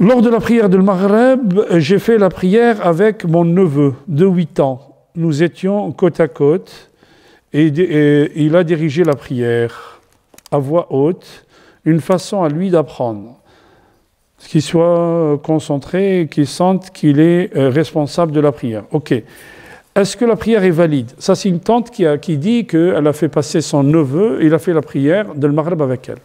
Lors de la prière de Maghreb, j'ai fait la prière avec mon neveu de 8 ans. Nous étions côte à côte et il a dirigé la prière à voix haute, une façon à lui d'apprendre. Qu'il soit concentré et qu'il sente qu'il est responsable de la prière. Ok. Est-ce que la prière est valide? Ça, c'est une tante qui dit qu'elle a fait passer son neveu, il a fait la prière de Maghreb avec elle.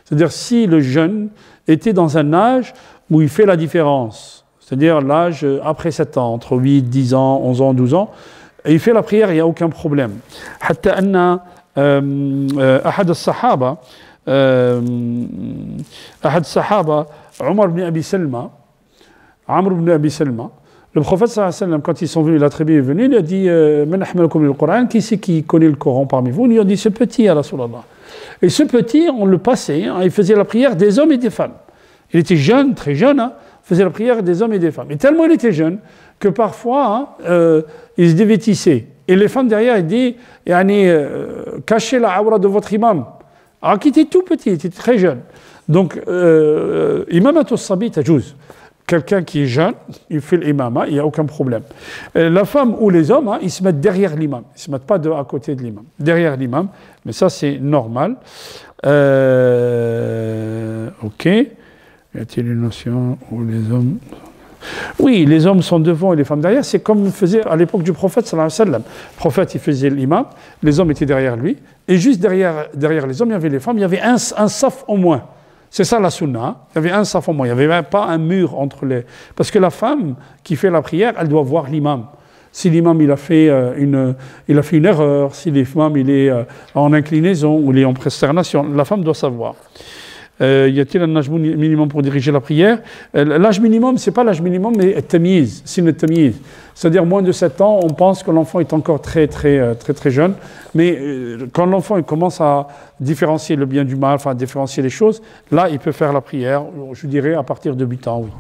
C'est-à-dire si le jeune était dans un âge où il fait la différence, c'est-à-dire l'âge après 7 ans, entre 8, 10 ans, 11 ans, 12 ans, et il fait la prière, il n'y a aucun problème. حتى أن أحد الصحابة عمر بن أبي سلمة عمرو بن أبي سلمة, le prophète sallallahu alayhi wa sallam, quand ils sont venus, la tribu est venue, il a dit Man ahmalakum lil Coran, qui c'est qui connaît le Coran parmi vous? Ils ont dit ce petit, ya Rasulallah. Et ce petit, on le passait, hein, il faisait la prière des hommes et des femmes. Il était jeune, très jeune, hein, faisait la prière des hommes et des femmes. Et tellement il était jeune que parfois, hein, il se dévêtissait. Et les femmes derrière, ils disent cachez la awra de votre imam. Alors qu'il était tout petit, il était très jeune. Donc, imam as-sabi tajouz. Quelqu'un qui est jeune, il fait l'imam, il n'y a aucun problème. La femme ou les hommes, hein, ils se mettent derrière l'imam. Ils ne se mettent pas à côté de l'imam. Derrière l'imam, mais ça c'est normal. Ok. Y a-t-il une notion où les hommes... Oui, les hommes sont devant et les femmes derrière. C'est comme faisait à l'époque du prophète sallallahu alayhi wa sallam. Le prophète, il faisait l'imam, les hommes étaient derrière lui. Et juste derrière les hommes, il y avait les femmes. Il y avait un saf au moins. C'est ça la sunna. Hein? Il y avait un saf au moins. Il n'y avait même pas un mur entre les... Parce que la femme qui fait la prière, elle doit voir l'imam. Si l'imam il a fait une erreur, si l'imam il est en inclinaison ou il est en prosternation, la femme doit savoir. Y a-t-il un âge minimum pour diriger la prière? L'âge minimum, ce n'est pas l'âge minimum, mais tamiz, c'est le tamiz. C'est-à-dire moins de 7 ans, on pense que l'enfant est encore très jeune. Mais quand l'enfant commence à différencier le bien du mal, enfin à différencier les choses, là, il peut faire la prière, je dirais, à partir de 8 ans, oui.